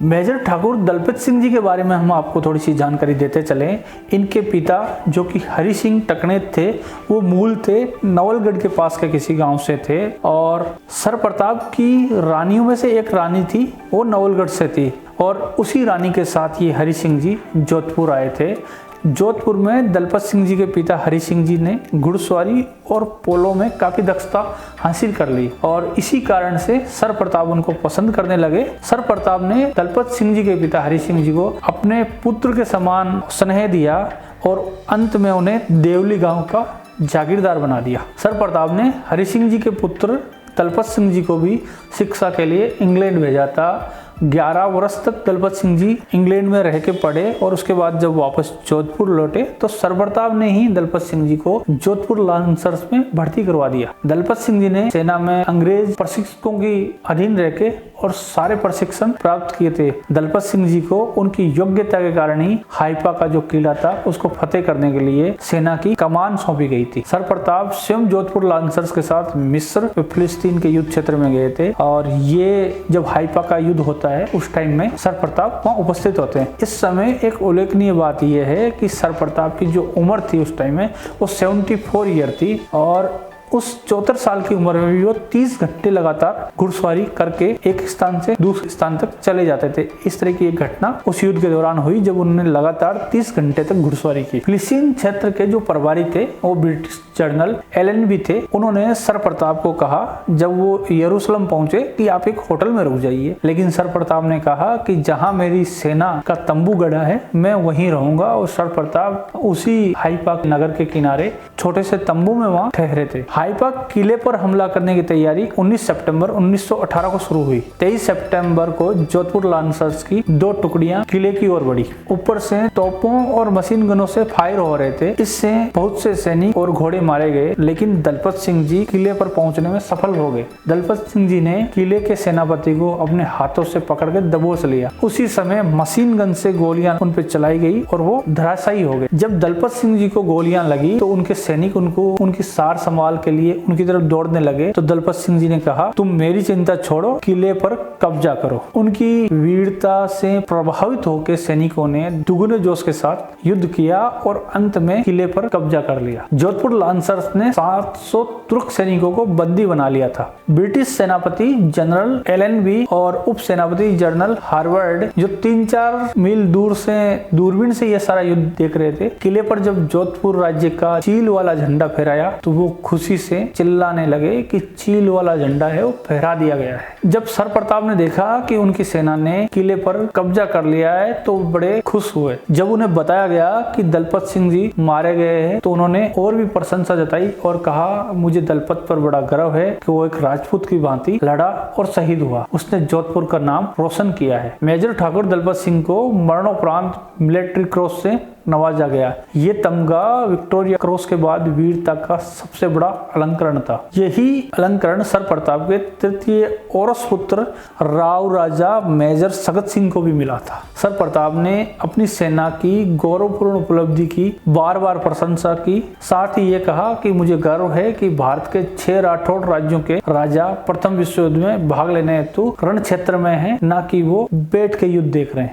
Major Thakur Dalpat Singh ji के बारे में हम आपको थोड़ी सी जानकारी देते चलें। इनके पिता जो कि हरि सिंह टकनेत थे, वो मूल थे नवलगढ़ के पास के किसी गांव से थे और सर प्रताप की रानियों में से एक रानी थी, वो नवलगढ़ से थी और उसी रानी के साथ ये हरि सिंह जी जोधपुर आए थे। जोधपुर में दलपत सिंह जी के पिता हरि सिंह जी ने घुड़सवारी और पोलो में काफी दक्षता हासिल कर ली और इसी कारण से सर प्रताप उनको पसंद करने लगे। सर प्रताप ने दलपत सिंह जी के पिता हरि सिंह जी को अपने पुत्र के समान स्नेह दिया और अंत में उन्हें देवली गांव का जागीरदार बना दिया। सर प्रताप ने हरि सिंह जी के पुत्र दलपत सिंह जी को भी शिक्षा के लिए इंग्लैंड भेजा था। 11 वर्ष तक दलपत सिंह जी इंग्लैंड में रह के पढ़े और उसके बाद जब वापस जोधपुर लौटे तो सर प्रताप ने ही दलपत सिंह जी को जोधपुर लांसर्स में भर्ती करवा दिया। दलपत सिंह जी ने सेना में अंग्रेज प्रशिक्षकों की अधीन रह के और सारे प्रशिक्षण प्राप्त किए थे। दलपत सिंह जी को उनकी योग्यता के कारण ही हाइपा का जो किला था उसको फतेह करने के लिए सेना की कमान सौंपी गई थी। सर प्रताप स्वयं जोधपुर लांसर्स के साथ मिस्र व फिलिस्तीन के युद्ध क्षेत्र में गए थे और ये जब हाइपा का युद्ध होता है उस टाइम में सर प्रताप वहाँ उपस्थित होते हैं। इस समय एक उल्लेखनीय बात यह है कि सर प्रताप की जो उम्र थी उस टाइम में वो 74 ईयर थी और उस 74 साल की उम्र में भी वो 30 घंटे लगातार घुड़सवारी करके एक स्थान से दूसरे स्थान तक चले जाते थे। इस तरह की एक घटना उस युद्ध के दौरान हुई जब उन्होंने लगातार 30 घंटे तक घुड़सवारी की। फिलिस्तीन क्षेत्र के जो प्रभारी थे वो ब्रिटिश जनरल एलन भी थे। उन्होंने सर प्रताप को कहा जब वो यरूशलेम पहुंचे कि आप एक होटल में रुक जाइए, लेकिन सर प्रताप ने कहा कि जहां मेरी सेना का तंबू गड़ा है मैं वहीं रहूंगा और सर प्रताप उसी हाइपा नगर के किनारे छोटे से तंबू में वहां ठहरे थे। हाइपा किले पर हमला करने की तैयारी 19 सितंबर 1918 को शुरू हुई। 23 सितंबर को जोधपुर लांसर्स की 2 टुकड़ियां किले की ओर बढ़ी। ऊपर से तोपों और मशीन गनों से फायर हो रहे थे। इससे बहुत से सैनिक और घोड़े मारे गए, लेकिन दलपत सिंह जी किले पर पहुंचने में सफल हो गए। दलपत सिंह जी ने किले के सेनापति को अपने हाथों से पकड़ के दबोच लिया। उसी समय मशीन गन से गोलियां उन पर चलाई गई और वो धराशायी हो गए। जब दलपत सिंह जी को गोलियां लगी तो उनके सैनिक उनको उनकी सार संभाल के लिए उनकी तरफ दौड़ने लगे तो दलपत सिंह जी ने कहा तुम मेरी चिंता छोड़ो, किले पर कब्जा करो। उनकी वीरता से प्रभावित होकर सैनिकों ने दुगने जोश के साथ युद्ध किया और अंत में किले पर कब्जा कर लिया। जोधपुर लांसर्स ने 700 तुर्क सैनिकों को बंदी बना लिया था। ब्रिटिश सेनापति जनरल एलन बी और उप सेनापति जनरल हार्वर्ड जो 3-4 मील दूर से दूरबीन से यह सारा युद्ध देख रहे थे, किले पर जब जोधपुर राज्य का चील वाला झंडा फहराया तो वो खुशी से चिल्लाने लगे कि चील वाला झंडा है वो फहरा दिया गया है। जब सर प्रताप ने देखा कि उनकी सेना ने किले पर कब्जा कर लिया है तो बड़े खुश हुए। जब उन्हें बताया गया कि दलपत सिंह जी मारे गए हैं तो उन्होंने और भी प्रशंसा जताई और कहा मुझे दलपत पर बड़ा गर्व है कि वो एक राजपूत की भांति लड़ा और शहीद हुआ। उसने जोधपुर का नाम रोशन किया है। मेजर ठाकुर दलपत सिंह को मरणोपरांत मिलिट्री क्रॉस से नवाजा गया। ये तमगा विक्टोरिया क्रॉस के बाद वीरता का सबसे बड़ा अलंकरण था। यही अलंकरण सर प्रताप के तृतीय औरस पुत्र राव राजा मेजर सगत सिंह को भी मिला था। सर प्रताप ने अपनी सेना की गौरवपूर्ण उपलब्धि की बार बार प्रशंसा की, साथ ही ये कहा कि मुझे गर्व है कि भारत के 6 राठौड़ राज्यों के राजा प्रथम विश्व युद्ध में भाग लेने हेतु रण क्षेत्र में हैं, न कि वो बैठ के युद्ध देख रहे हैं।